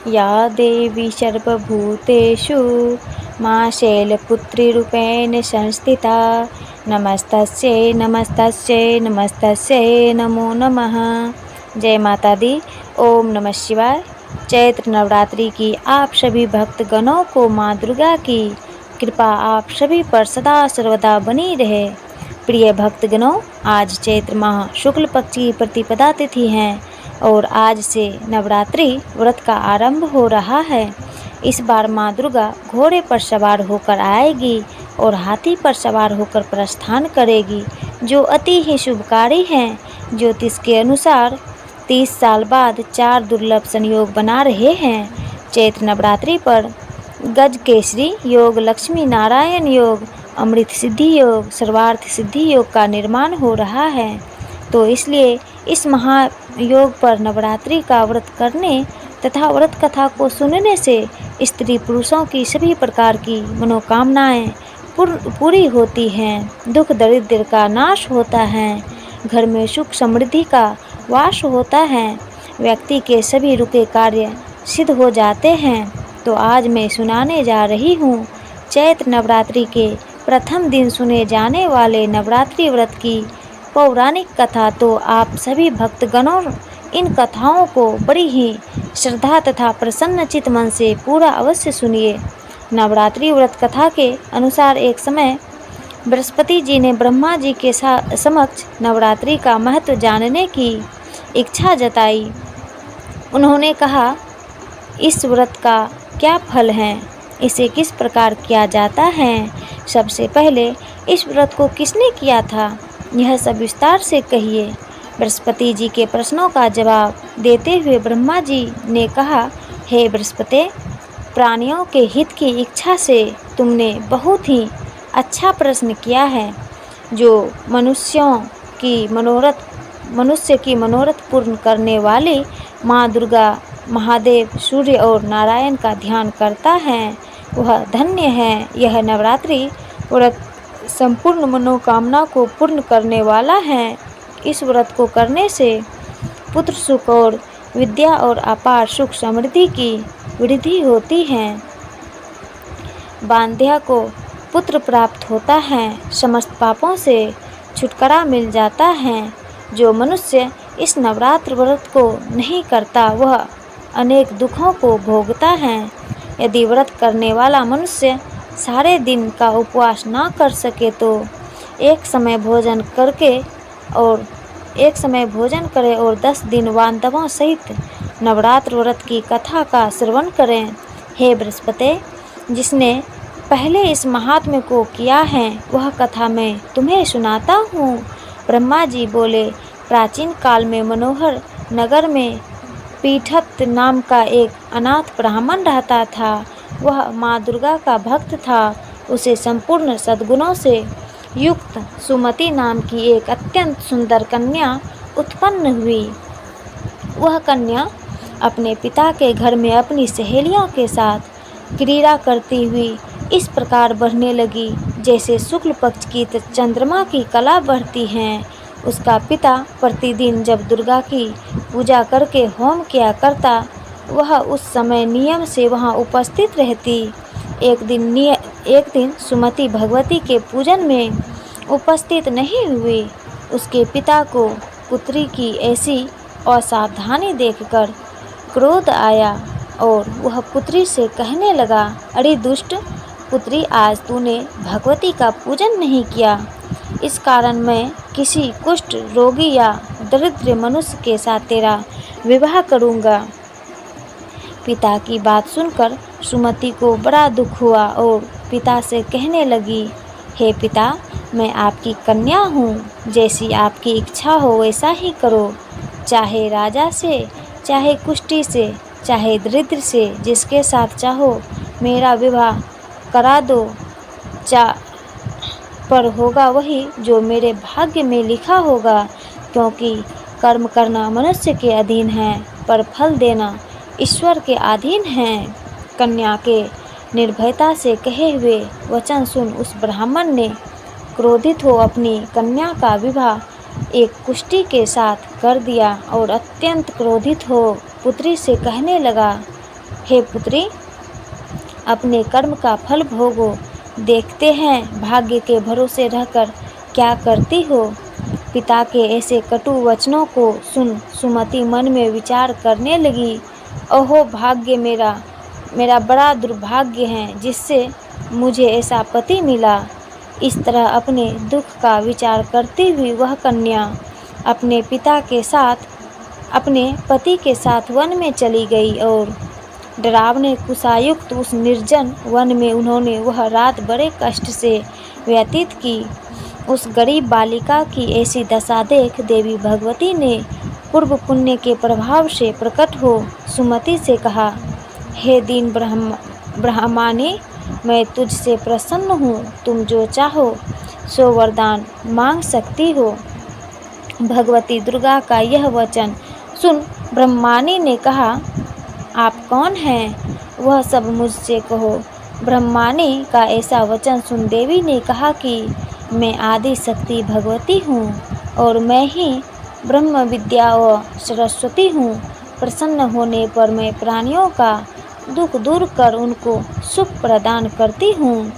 या देवी सर्वभूतेषु मां शैलपुत्रीरूपेण संस्थिता। नमस्तस्यै नमस्तस्यै नमस्तस्यै नमो नमः। जय माता दी। ओम नमः शिवाय। चैत्र नवरात्रि की आप सभी भक्तगणों को माँ दुर्गा की कृपा आप सभी पर सदा सर्वदा बनी रहे। प्रिय भक्तगणों, आज चैत्र माह शुक्ल पक्ष की प्रतिपदा तिथि है और आज से नवरात्रि व्रत का आरंभ हो रहा है। इस बार माँ दुर्गा घोड़े पर सवार होकर आएगी और हाथी पर सवार होकर प्रस्थान करेगी, जो अति ही शुभकारी है। ज्योतिष के अनुसार 30 साल बाद 4 दुर्लभ संयोग बना रहे हैं। चैत्र नवरात्रि पर गज केसरी योग, लक्ष्मी नारायण योग, अमृत सिद्धि योग, सर्वार्थ सिद्धि योग का निर्माण हो रहा है। तो इसलिए इस महायोग पर नवरात्रि का व्रत करने तथा व्रत कथा को सुनने से स्त्री पुरुषों की सभी प्रकार की मनोकामनाएं पूरी होती हैं, दुख दरिद्र का नाश होता है, घर में सुख समृद्धि का वास होता है, व्यक्ति के सभी रुके कार्य सिद्ध हो जाते हैं। तो आज मैं सुनाने जा रही हूँ चैत्र नवरात्रि के प्रथम दिन सुने जाने वाले नवरात्रि व्रत की पौराणिक कथा। तो आप सभी भक्तगणों इन कथाओं को बड़ी ही श्रद्धा तथा प्रसन्न चित मन से पूरा अवश्य सुनिए। नवरात्रि व्रत कथा के अनुसार एक समय बृहस्पति जी ने ब्रह्मा जी के समक्ष नवरात्रि का महत्व जानने की इच्छा जताई। उन्होंने कहा, इस व्रत का क्या फल है, इसे किस प्रकार किया जाता है, सबसे पहले इस व्रत को किसने किया था, यह सब विस्तार से कहिए। बृहस्पति जी के प्रश्नों का जवाब देते हुए ब्रह्मा जी ने कहा, हे बृहस्पति, प्राणियों के हित की इच्छा से तुमने बहुत ही अच्छा प्रश्न किया है। जो मनुष्य की मनोरथ पूर्ण करने वाली माँ दुर्गा, महादेव, सूर्य और नारायण का ध्यान करता है, वह धन्य है। यह नवरात्रि व्रत संपूर्ण मनोकामना को पूर्ण करने वाला है। इस व्रत को करने से पुत्र सुख और विद्या और अपार सुख समृद्धि की वृद्धि होती है। बांध्या को पुत्र प्राप्त होता है, समस्त पापों से छुटकारा मिल जाता है। जो मनुष्य इस नवरात्र व्रत को नहीं करता, वह अनेक दुखों को भोगता है। यदि व्रत करने वाला मनुष्य सारे दिन का उपवास ना कर सके तो एक समय भोजन करे और 10 दिन बांधवों सहित नवरात्र व्रत की कथा का श्रवण करें। हे बृहस्पति, जिसने पहले इस महात्म्य को किया है, वह कथा मैं तुम्हें सुनाता हूँ। ब्रह्मा जी बोले, प्राचीन काल में मनोहर नगर में पीठत नाम का एक अनाथ ब्राह्मण रहता था। वह माँ दुर्गा का भक्त था। उसे संपूर्ण सद्गुणों से युक्त सुमति नाम की एक अत्यंत सुंदर कन्या उत्पन्न हुई। वह कन्या अपने पिता के घर में अपनी सहेलियों के साथ क्रीड़ा करती हुई इस प्रकार बढ़ने लगी, जैसे शुक्ल पक्ष की चंद्रमा की कला बढ़ती है। उसका पिता प्रतिदिन जब दुर्गा की पूजा करके होम किया करता, वह उस समय नियम से वहां उपस्थित रहती। एक दिन सुमति भगवती के पूजन में उपस्थित नहीं हुई। उसके पिता को पुत्री की ऐसी असावधानी देखकर क्रोध आया और वह पुत्री से कहने लगा, अरे दुष्ट पुत्री, आज तूने भगवती का पूजन नहीं किया, इस कारण मैं किसी कुष्ठ रोगी या दरिद्र मनुष्य के साथ तेरा विवाह करूंगा। पिता की बात सुनकर सुमति को बड़ा दुख हुआ और पिता से कहने लगी, हे पिता, मैं आपकी कन्या हूँ, जैसी आपकी इच्छा हो वैसा ही करो। चाहे राजा से, चाहे कुष्ठी से, चाहे दरिद्र से, जिसके साथ चाहो मेरा विवाह करा दो। पर होगा वही जो मेरे भाग्य में लिखा होगा, क्योंकि कर्म करना मनुष्य के अधीन है, पर फल देना ईश्वर के अधीन है। कन्या के निर्भयता से कहे हुए वचन सुन उस ब्राह्मण ने क्रोधित हो अपनी कन्या का विवाह एक कुष्ठी के साथ कर दिया और अत्यंत क्रोधित हो पुत्री से कहने लगा, हे पुत्री, अपने कर्म का फल भोगो, देखते हैं भाग्य के भरोसे रहकर क्या करती हो। पिता के ऐसे कटु वचनों को सुन सुमति मन में विचार करने लगी। ओहो भाग्य मेरा, मेरा बड़ा दुर्भाग्य है जिससे मुझे ऐसा पति मिला। इस तरह अपने दुख का विचार करती हुई वह कन्या अपने पिता के साथ, अपने पति के साथ वन में चली गई और डरावने कुशायुक्त उस निर्जन वन में उन्होंने वह रात बड़े कष्ट से व्यतीत की। उस गरीब बालिका की ऐसी दशा देख देवी भगवती ने पूर्व पुण्य के प्रभाव से प्रकट हो सुमति से कहा, हे दीन ब्रह्मानी, मैं तुझसे प्रसन्न हूँ, तुम जो चाहो सो वरदान मांग सकती हो। भगवती दुर्गा का यह वचन सुन ब्रह्मानी ने कहा, आप कौन हैं, वह सब मुझसे कहो। ब्रह्मानी का ऐसा वचन सुन देवी ने कहा कि मैं आदि शक्ति भगवती हूँ और मैं ही ब्रह्म विद्या व सरस्वती हूँ। प्रसन्न होने पर मैं प्राणियों का दुख दूर कर उनको सुख प्रदान करती हूँ।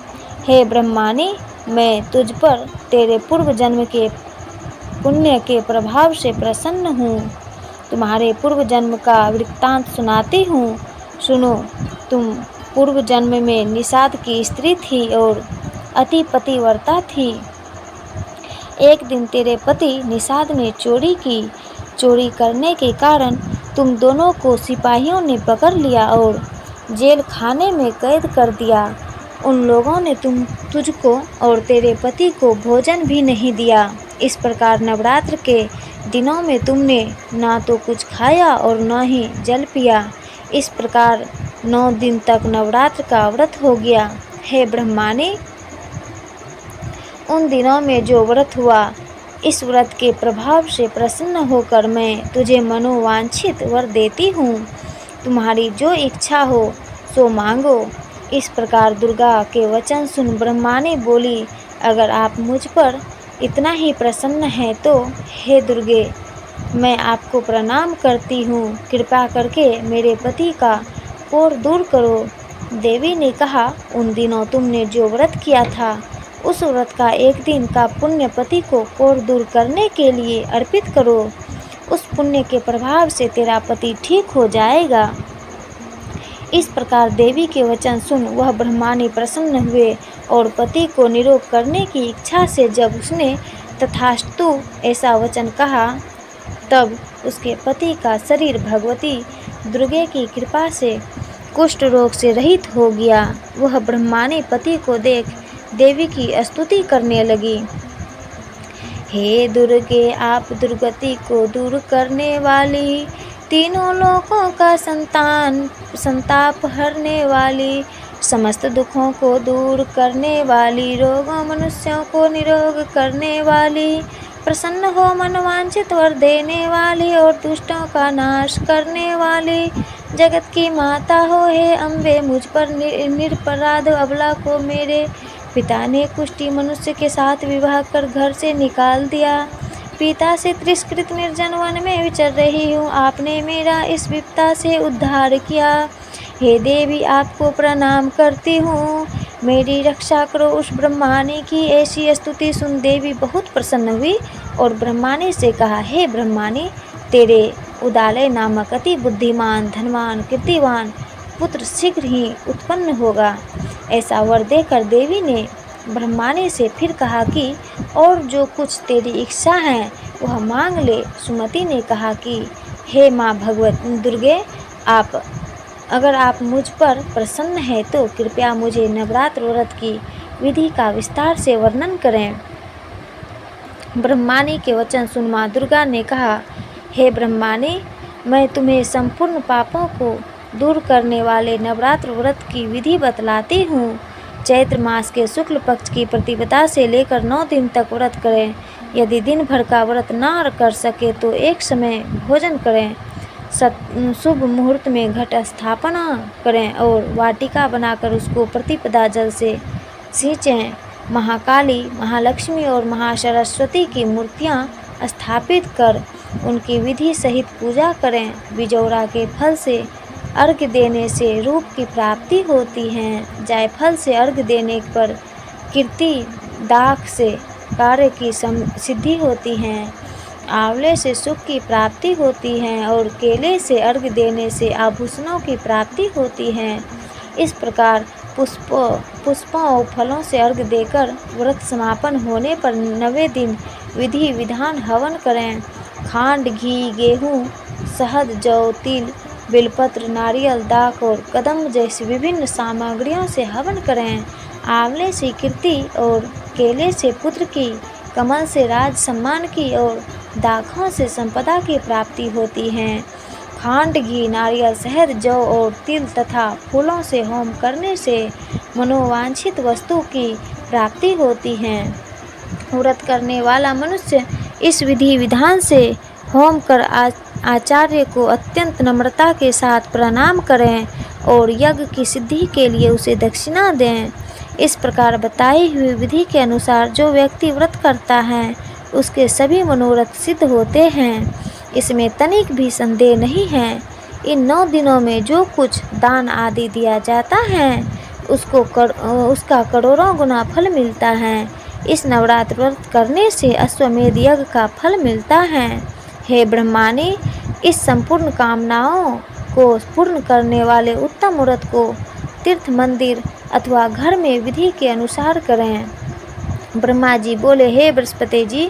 हे ब्रह्मानी, मैं तुझ पर तेरे पूर्व जन्म के पुण्य के प्रभाव से प्रसन्न हूँ। तुम्हारे पूर्व जन्म का वृत्तांत सुनाती हूँ, सुनो। तुम पूर्व जन्म में निषाद की स्त्री थी और अति पतिव्रता थी। एक दिन तेरे पति निषाद ने चोरी की। चोरी करने के कारण तुम दोनों को सिपाहियों ने पकड़ लिया और जेल खाने में कैद कर दिया। उन लोगों ने तुझको और तेरे पति को भोजन भी नहीं दिया। इस प्रकार नवरात्र के दिनों में तुमने ना तो कुछ खाया और न ही जल पिया। इस प्रकार 9 दिन तक नवरात्र का व्रत हो गया। हे ब्रह्मानी, उन दिनों में जो व्रत हुआ, इस व्रत के प्रभाव से प्रसन्न होकर मैं तुझे मनोवांछित वर देती हूँ। तुम्हारी जो इच्छा हो सो मांगो। इस प्रकार दुर्गा के वचन सुन ब्रह्मानी बोली, अगर आप मुझ पर इतना ही प्रसन्न हैं तो हे दुर्गे, मैं आपको प्रणाम करती हूँ। कृपा करके मेरे पति का कोढ़ दूर करो। देवी ने कहा, उन दिनों तुमने जो व्रत किया था, उस व्रत का एक दिन का पुण्य पति को कोढ़ दूर करने के लिए अर्पित करो। उस पुण्य के प्रभाव से तेरा पति ठीक हो जाएगा। इस प्रकार देवी के वचन सुन वह ब्रह्मानी प्रसन्न हुए और पति को निरोग करने की इच्छा से जब उसने तथास्तु ऐसा वचन कहा, तब उसके पति का शरीर भगवती दुर्गे की कृपा से कुष्ठ रोग से रहित हो गया। वह ब्रह्मानी पति को देख देवी की स्तुति करने लगी। हे दुर्गे, आप दुर्गति को दूर करने वाली, तीनों लोकों का संताप हरने वाली, समस्त दुखों को दूर करने वाली, रोगों मनुष्यों को निरोग करने वाली, प्रसन्न हो मनोवांछित वर देने वाली और दुष्टों का नाश करने वाली, जगत की माता हो हे अम्बे, मुझ पर निरपराध अबला को मेरे पिता ने कुष्ठी मनुष्य के साथ विवाह कर घर से निकाल दिया। पिता से तिरस्कृत निर्जन वन में विचर रही हूँ, आपने मेरा इस विपदा से उद्धार किया। हे देवी, आपको प्रणाम करती हूँ, मेरी रक्षा करो। उस ब्रह्मानी की ऐसी स्तुति सुन देवी बहुत प्रसन्न हुई और ब्रह्मानी से कहा, हे ब्रह्मानी, तेरे उदालय नामक अति बुद्धिमान, धनवान, कीर्तिवान पुत्र शीघ्र ही उत्पन्न होगा। ऐसा वर देकर देवी ने ब्रह्मानी से फिर कहा कि और जो कुछ तेरी इच्छा है वह मांग ले। सुमति ने कहा कि हे माँ भगवत दुर्गे, अगर आप मुझ पर प्रसन्न हैं तो कृपया मुझे नवरात्र व्रत की विधि का विस्तार से वर्णन करें। ब्रह्मानी के वचन सुन माँ दुर्गा ने कहा, हे ब्रह्मानी, मैं तुम्हें संपूर्ण पापों को दूर करने वाले नवरात्र व्रत की विधि बतलाती हूँ। चैत्र मास के शुक्ल पक्ष की प्रतिपदा से लेकर 9 दिन तक व्रत करें। यदि दिन भर का व्रत न कर सके तो एक समय भोजन करें। शुभ मुहूर्त में घट स्थापना करें और वाटिका बनाकर उसको प्रतिपदा जल से सींचें। महाकाली, महालक्ष्मी और महासरस्वती की मूर्तियाँ स्थापित कर उनकी विधि सहित पूजा करें। बिजौरा के फल से अर्घ्य देने से रूप की प्राप्ति होती है। जायफल से अर्घ्य देने पर कीर्ति, दाख से कार्य की सिद्धि होती है। आंवले से सुख की प्राप्ति होती है और केले से अर्घ्य देने से आभूषणों की प्राप्ति होती है। इस प्रकार पुष्पों और फलों से अर्घ्य देकर व्रत समापन होने पर 9वें दिन विधि विधान हवन करें। खांड, घी, गेहूँ, शहद, जौ, तिल, बेलपत्र, नारियल, दाख और कदम्ब जैसी विभिन्न सामग्रियों से हवन करें। आंवले से कीर्ति और केले से पुत्र की, कमल से राज सम्मान की और दाखों से संपदा की प्राप्ति होती है। खांड, घी, नारियल, शहद, जौ और तिल तथा फूलों से होम करने से मनोवांछित वस्तु की प्राप्ति होती है। व्रत करने वाला मनुष्य इस विधि विधान से होम कर आचार्य को अत्यंत नम्रता के साथ प्रणाम करें और यज्ञ की सिद्धि के लिए उसे दक्षिणा दें। इस प्रकार बताई हुई विधि के अनुसार जो व्यक्ति व्रत करता है उसके सभी मनोरथ सिद्ध होते हैं। इसमें तनिक भी संदेह नहीं है। इन 9 दिनों में जो कुछ दान आदि दिया जाता है उसका करोड़ों गुना फल मिलता है। इस नवरात्र व्रत करने से अश्वमेध यज्ञ का फल मिलता है। हे ब्रह्माणी, इस संपूर्ण कामनाओं को पूर्ण करने वाले उत्तम व्रत को तीर्थ, मंदिर अथवा घर में विधि के अनुसार करें। ब्रह्मा जी बोले, हे बृहस्पति जी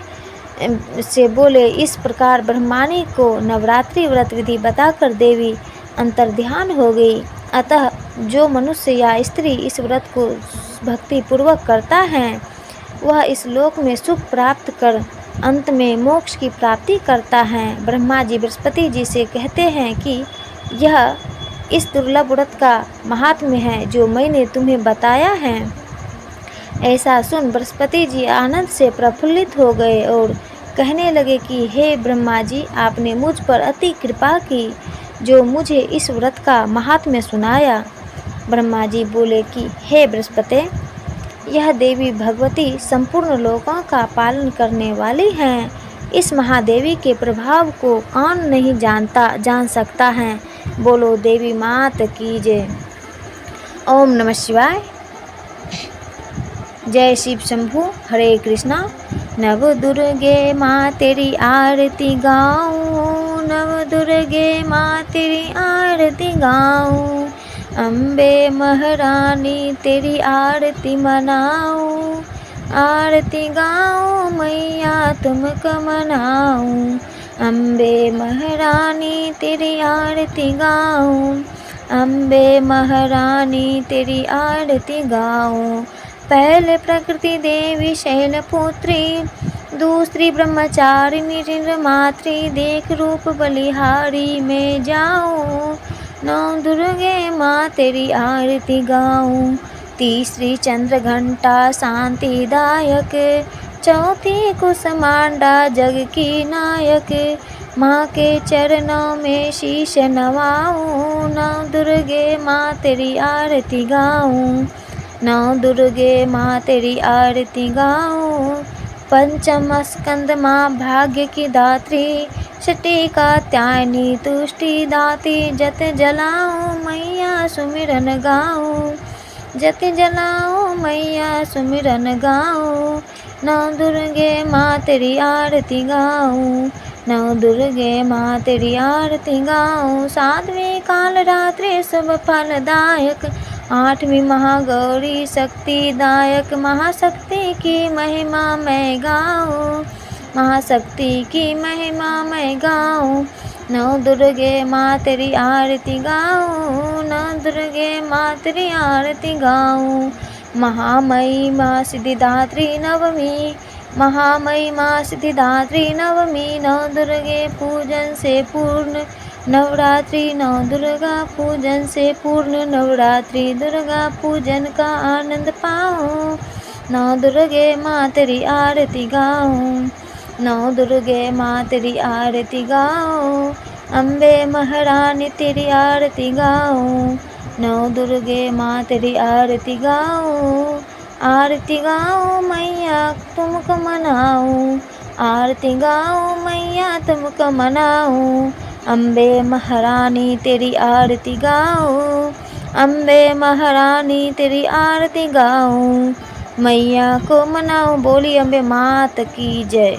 से बोले, इस प्रकार ब्रह्माणी को नवरात्रि व्रत विधि बताकर देवी अंतर्ध्यान हो गई। अतः जो मनुष्य या स्त्री इस व्रत को भक्ति पूर्वक करता है वह इस लोक में सुख प्राप्त कर अंत में मोक्ष की प्राप्ति करता है। ब्रह्मा जी बृहस्पति जी से कहते हैं कि यह इस दुर्लभ व्रत का महात्म्य है जो मैंने तुम्हें बताया है। ऐसा सुन बृहस्पति जी आनंद से प्रफुल्लित हो गए और कहने लगे कि हे ब्रह्मा जी, आपने मुझ पर अति कृपा की जो मुझे इस व्रत का महात्म्य सुनाया। ब्रह्मा जी बोले कि हे बृहस्पति, यह देवी भगवती संपूर्ण लोकों का पालन करने वाली हैं। इस महादेवी के प्रभाव को कौन नहीं जान सकता है। बोलो देवी मात की जय। ओम नमः शिवाय। जय शिव शंभु। हरे कृष्णा। नव दुर्गे माँ तेरी आरती गाऊं, नव दुर्गे माँ तेरी आरती गाऊं, अम्बे महारानी तेरी आरती मनाऊं, आरती गाऊं मैया तुमको मनाऊं, अम्बे महारानी तेरी आरती गाऊं, अम्बे महारानी तेरी आरती गाऊं। पहले प्रकृति देवी शैलपुत्री, दूसरी ब्रह्मचारिणी मातृ, देख रूप बलिहारी में जाऊं, नौ दुर्गे माँ तेरी आरती गाऊं, तीसरी चंद्र घंटा शांतिदायक, चौथी कुसमांडा जग की नायक, माँ के चरणों में शीश नवाऊं, नौ दुर्गे माँ तेरी आरती गाऊं, नौ दुर्गे माँ तेरी आरती गाऊं। पंचम स्कंद माँ भाग्य की दात्री, छठी कात्यायनी तुष्टि दाती, जत जलाऊं मैया सुमिरन गाऊं, जत जलाऊं मैया सुमिरन गाऊं, नौ दुर्गे माँ तेरी आरती गाऊं, नौ दुर्गे माँ तेरी आरती गाऊं। सातवीं काल रात्रि शुभ फलदायक, आठवीं महागौरी शक्तिदायक, महाशक्ति की महिमा मैं गाऊं, महाशक्ति की महिमा मैं गाऊं, नौ दुर्गे माँ तेरी आरती गाऊं, नौ दुर्गे माँ तेरी आरती गाऊं। महामयी माँ सिद्धिदात्री नवमी, महामयी माँ सिद्धिदात्री नवमी, नौ दुर्गे पूजन से पूर्ण नवरात्रि, नौ दुर्गा पूजन से पूर्ण नवरात्रि, दुर्गा पूजन का आनंद पाऊं, नौ दुर्गे माँ तेरी आरती गाऊं, नौ दुर्गे माँ तेरी आरती गाऊं, अम्बे महारानी तेरी आरती गाऊं, नौ दुर्गे माँ तेरी आरती गाऊं, आरती गाऊं मैया तुमको मनाऊं, आरती गाऊं मैया तुमको मनाऊं, अम्बे महारानी तेरी आरती गाऊं, अम्बे महारानी तेरी आरती गाऊं, मैया को मनाऊं, बोली अम्बे मात की जय।